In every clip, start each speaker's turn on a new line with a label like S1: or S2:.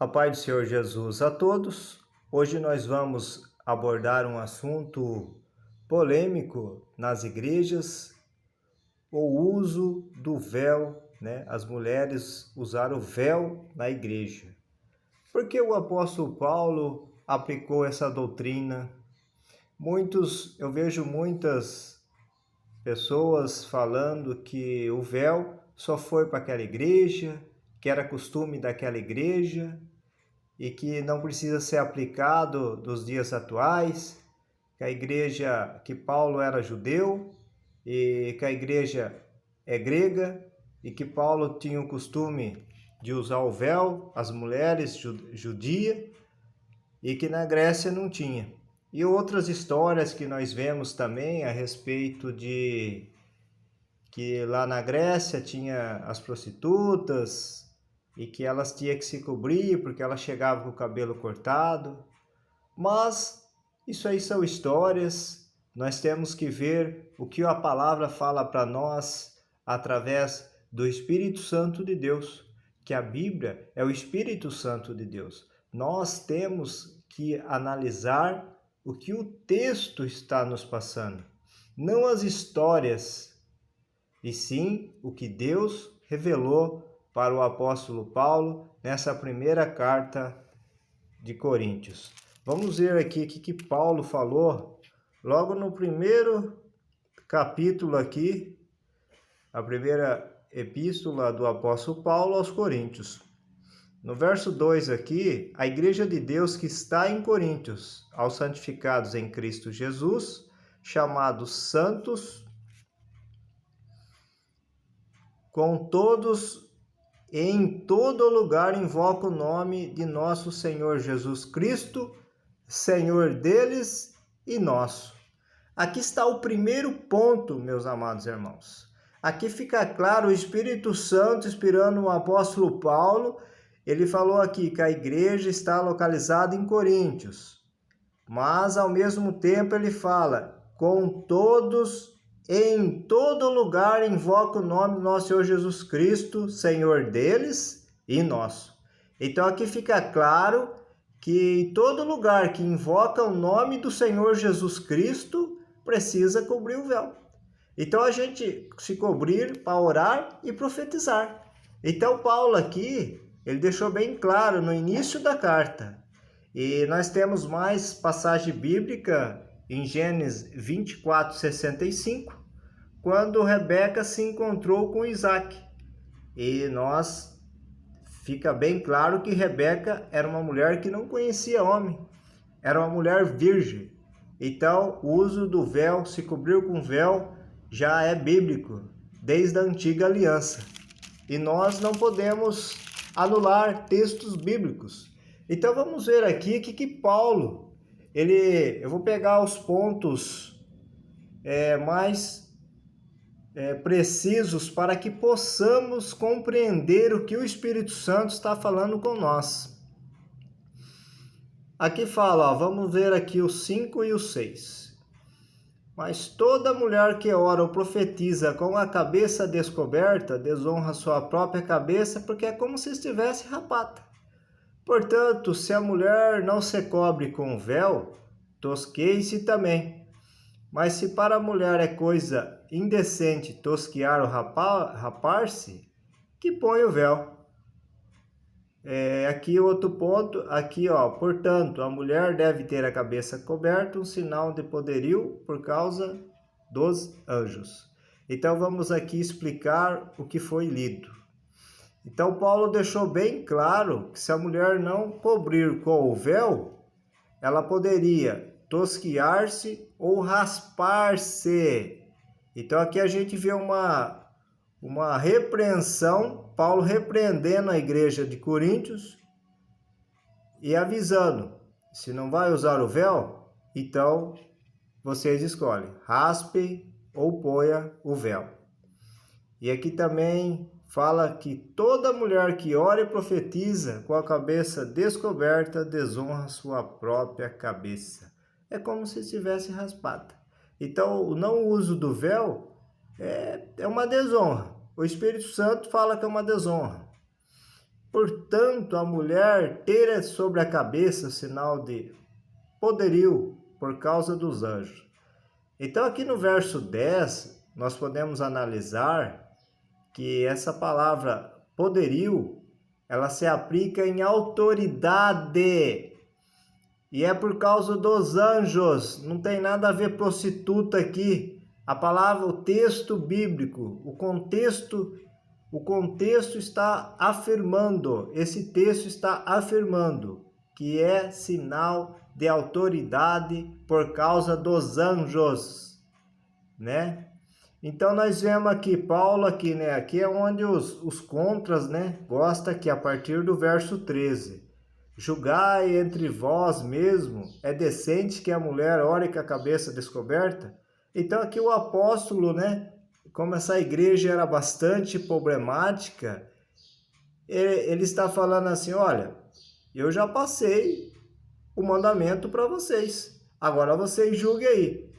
S1: A paz do Senhor Jesus a todos. Hoje nós vamos abordar um assunto polêmico nas igrejas, o uso do véu, né? As mulheres usaram o véu na igreja. Por que o apóstolo Paulo aplicou essa doutrina? Eu vejo muitas pessoas falando que o véu só foi para aquela igreja, que era costume daquela igreja, e que não precisa ser aplicado nos dias atuais, que Paulo era judeu e que a igreja é grega e que Paulo tinha o costume de usar o véu, as mulheres judias, e que na Grécia não tinha. E outras histórias que nós vemos também a respeito de que lá na Grécia tinha as prostitutas, e que elas tinham que se cobrir porque elas chegavam com o cabelo cortado. Mas isso aí são histórias, nós temos que ver o que a palavra fala para nós através do Espírito Santo de Deus, que a Bíblia é o Espírito Santo de Deus. Nós temos que analisar o que o texto está nos passando, não as histórias, e sim o que Deus revelou para o apóstolo Paulo nessa primeira carta de Coríntios. Vamos ver aqui o que Paulo falou logo no primeiro capítulo aqui, a primeira epístola do apóstolo Paulo aos Coríntios. No verso 2 aqui, a igreja de Deus que está em Coríntios, aos santificados em Cristo Jesus, chamados santos, com todos em todo lugar invoca o nome de nosso Senhor Jesus Cristo, Senhor deles e nosso. Aqui está o primeiro ponto, meus amados irmãos. Aqui fica claro o Espírito Santo inspirando o apóstolo Paulo. Ele falou aqui que a igreja está localizada em Coríntios, mas ao mesmo tempo ele fala, com todos em todo lugar invoca o nome do nosso Senhor Jesus Cristo, Senhor deles e nosso. Então aqui fica claro que em todo lugar que invoca o nome do Senhor Jesus Cristo, precisa cobrir o véu. Então a gente se cobrir para orar e profetizar. Então Paulo aqui, ele deixou bem claro no início da carta. E nós temos mais passagem bíblica em Gênesis 24:65, quando Rebeca se encontrou com Isaac. E fica bem claro que Rebeca era uma mulher que não conhecia homem, era uma mulher virgem. Então, o uso do véu, se cobrir com véu, já é bíblico, desde a antiga aliança. E nós não podemos anular textos bíblicos. Então, vamos ver aqui que Paulo, eu vou pegar os pontos mais precisos para que possamos compreender o que o Espírito Santo está falando com nós. Aqui fala, vamos ver aqui o 5 e o 6. Mas toda mulher que ora ou profetiza com a cabeça descoberta, desonra sua própria cabeça, porque é como se estivesse rapada. Portanto, se a mulher não se cobre com o véu, tosqueie-se também. Mas se para a mulher é coisa indecente tosquear ou rapar-se, que põe o véu. Aqui outro ponto, aqui portanto, a mulher deve ter a cabeça coberta, um sinal de poderio por causa dos anjos. Então vamos aqui explicar o que foi lido. Então Paulo deixou bem claro que se a mulher não cobrir com o véu, ela poderia tosquiar-se ou raspar-se. Então aqui a gente vê uma repreensão, Paulo repreendendo a igreja de Coríntios e avisando, se não vai usar o véu, então vocês escolhem, raspe ou ponha o véu. E aqui também fala que toda mulher que ora e profetiza com a cabeça descoberta desonra sua própria cabeça. É como se estivesse raspada. Então, o não uso do véu é uma desonra. O Espírito Santo fala que é uma desonra. Portanto, a mulher ter sobre a cabeça o sinal de poderio por causa dos anjos. Então, aqui no verso 10, nós podemos analisar que essa palavra poderio, ela se aplica em autoridade. E é por causa dos anjos, não tem nada a ver prostituta aqui. A palavra, o texto bíblico, o contexto está afirmando, esse texto está afirmando que é sinal de autoridade por causa dos anjos, né? Então nós vemos aqui, Paulo aqui, né? Aqui é onde os contras, né? Gosta que a partir do verso 13, julgai entre vós mesmo, é decente que a mulher ore com a cabeça descoberta? Então aqui o apóstolo, né? Como essa igreja era bastante problemática, ele está falando assim, olha, eu já passei o mandamento para vocês, agora vocês julguem aí.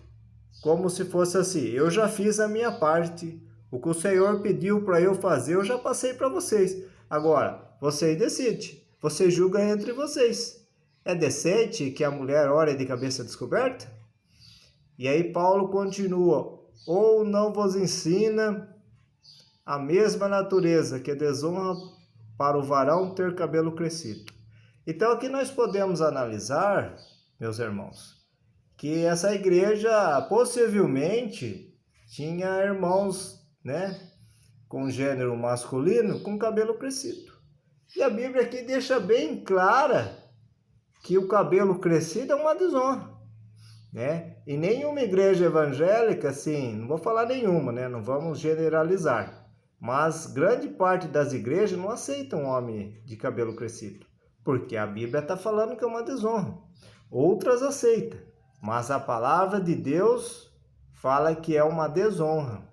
S1: Como se fosse assim, eu já fiz a minha parte, o que o Senhor pediu para eu fazer, eu já passei para vocês. Agora, vocês decidem, vocês julgam entre vocês. É decente que a mulher ore de cabeça descoberta? E aí Paulo continua, ou não vos ensina a mesma natureza que desonra para o varão ter cabelo crescido. Então aqui nós podemos analisar, meus irmãos, que essa igreja possivelmente tinha irmãos, né, com gênero masculino com cabelo crescido. E a Bíblia aqui deixa bem clara que o cabelo crescido é uma desonra, né? E nenhuma igreja evangélica, assim, não vou falar nenhuma, né, não vamos generalizar, mas grande parte das igrejas não aceitam homem de cabelo crescido, porque a Bíblia está falando que é uma desonra. Outras aceitam, mas a palavra de Deus fala que é uma desonra.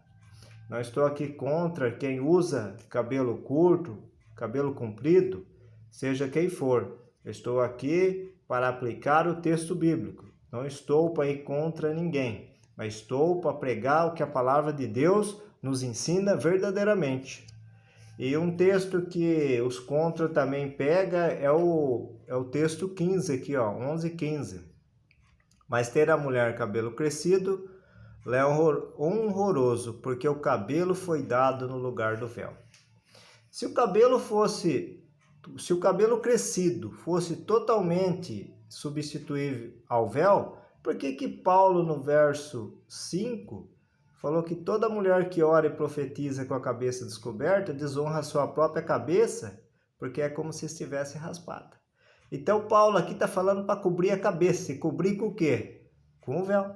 S1: Não estou aqui contra quem usa cabelo curto, cabelo comprido, seja quem for. Eu estou aqui para aplicar o texto bíblico. Não estou para ir contra ninguém, mas estou para pregar o que a palavra de Deus nos ensina verdadeiramente. E um texto que os contra também pega é o texto 15 aqui, ó, 11:15. Mas ter a mulher cabelo crescido é horroroso, porque o cabelo foi dado no lugar do véu. Se o cabelo crescido fosse totalmente substituível ao véu, por que Paulo no verso 5 falou que toda mulher que ora e profetiza com a cabeça descoberta desonra a sua própria cabeça, porque é como se estivesse raspada? Então Paulo aqui está falando para cobrir a cabeça. E cobrir com o quê? Com o véu.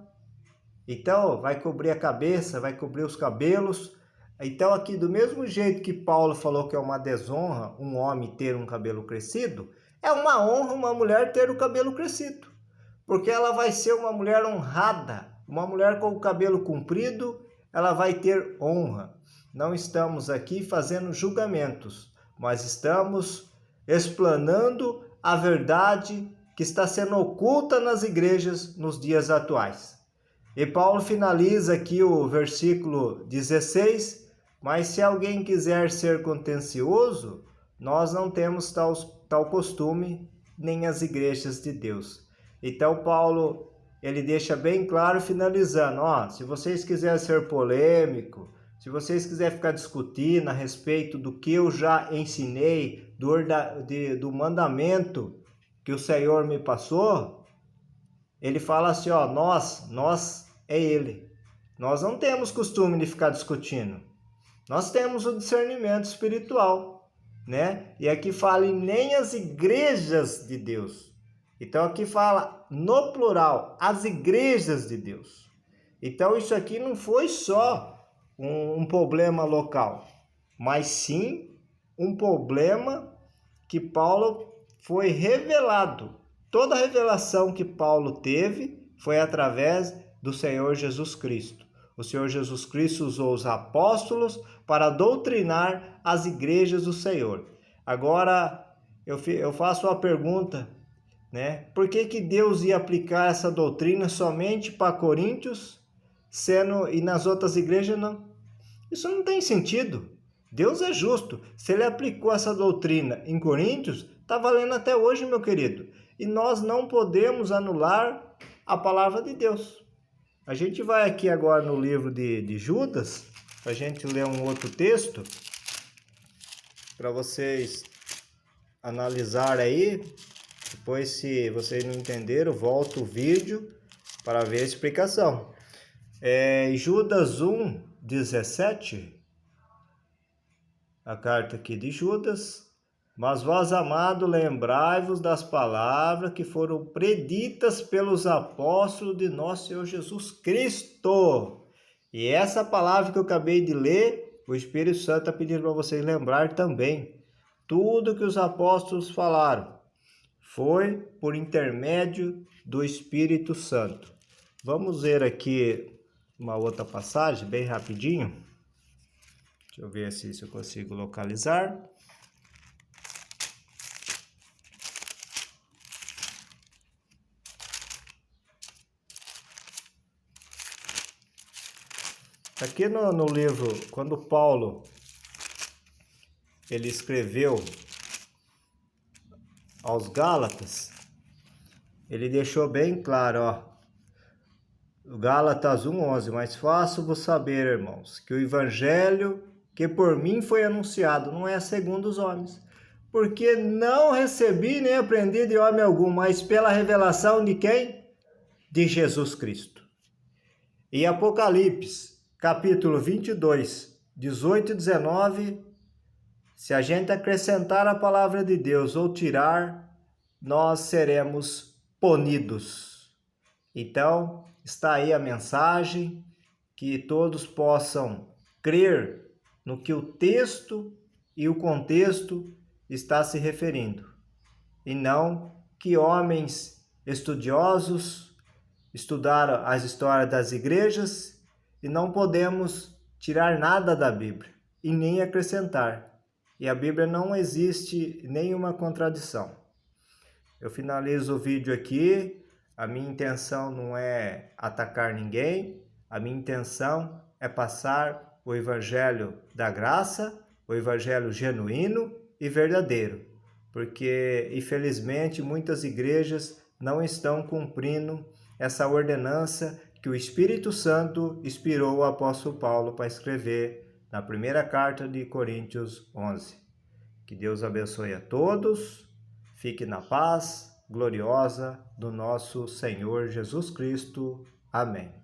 S1: Então vai cobrir a cabeça, vai cobrir os cabelos. Então aqui do mesmo jeito que Paulo falou que é uma desonra um homem ter um cabelo crescido, é uma honra uma mulher ter o cabelo crescido, porque ela vai ser uma mulher honrada. Uma mulher com o cabelo comprido, ela vai ter honra. Não estamos aqui fazendo julgamentos, mas estamos explanando a verdade que está sendo oculta nas igrejas nos dias atuais. E Paulo finaliza aqui o versículo 16, mas se alguém quiser ser contencioso, nós não temos tal costume, nem as igrejas de Deus. Então Paulo, ele deixa bem claro, finalizando, ó, se vocês quiserem ser polêmico, se vocês quiserem ficar discutindo a respeito do que eu já ensinei, do mandamento que o Senhor me passou, ele fala assim, ó, nós é ele. Nós não temos costume de ficar discutindo. Nós temos o discernimento espiritual, né? E aqui fala em nem as igrejas de Deus. Então aqui fala no plural, as igrejas de Deus. Então isso aqui não foi só um problema local, mas sim um problema que Paulo foi revelado. Toda a revelação que Paulo teve foi através do Senhor Jesus Cristo. O Senhor Jesus Cristo usou os apóstolos para doutrinar as igrejas do Senhor. Agora, eu faço uma pergunta, né? Por que Deus ia aplicar essa doutrina somente para Coríntios, e nas outras igrejas não? Isso não tem sentido, Deus é justo. Se ele aplicou essa doutrina em Coríntios, está valendo até hoje, meu querido. E nós não podemos anular a palavra de Deus. A gente vai aqui agora no livro de Judas, para a gente ler um outro texto, para vocês analisarem aí. Depois, se vocês não entenderam, volta o vídeo para ver a explicação. Judas 1:17, a carta aqui de Judas. Mas vós, amado, lembrai-vos das palavras que foram preditas pelos apóstolos de nosso Senhor Jesus Cristo. E essa palavra que eu acabei de ler, o Espírito Santo está pedindo para vocês lembrar também. Tudo que os apóstolos falaram foi por intermédio do Espírito Santo. Vamos ver aqui uma outra passagem, bem rapidinho. Deixa eu ver se eu consigo localizar. Aqui no livro, quando Paulo ele escreveu aos Gálatas, ele deixou bem claro, ó, Gálatas 1:11, mas faço-vos saber, irmãos, que o evangelho que por mim foi anunciado não é segundo os homens, porque não recebi nem aprendi de homem algum, mas pela revelação de quem? De Jesus Cristo. Em Apocalipse, capítulo 22, 18 e 19, se a gente acrescentar a palavra de Deus ou tirar, nós seremos punidos. Então, está aí a mensagem, que todos possam crer no que o texto e o contexto está se referindo, e não que homens estudiosos estudaram as histórias das igrejas e não podemos tirar nada da Bíblia e nem acrescentar. E a Bíblia não existe nenhuma contradição. Eu finalizo o vídeo aqui. A minha intenção não é atacar ninguém. A minha intenção é passar o Evangelho da graça, o Evangelho genuíno e verdadeiro. Porque, infelizmente, muitas igrejas não estão cumprindo essa ordenança que o Espírito Santo inspirou o apóstolo Paulo para escrever na primeira carta de Coríntios 11. Que Deus abençoe a todos, fique na paz gloriosa do nosso Senhor Jesus Cristo. Amém.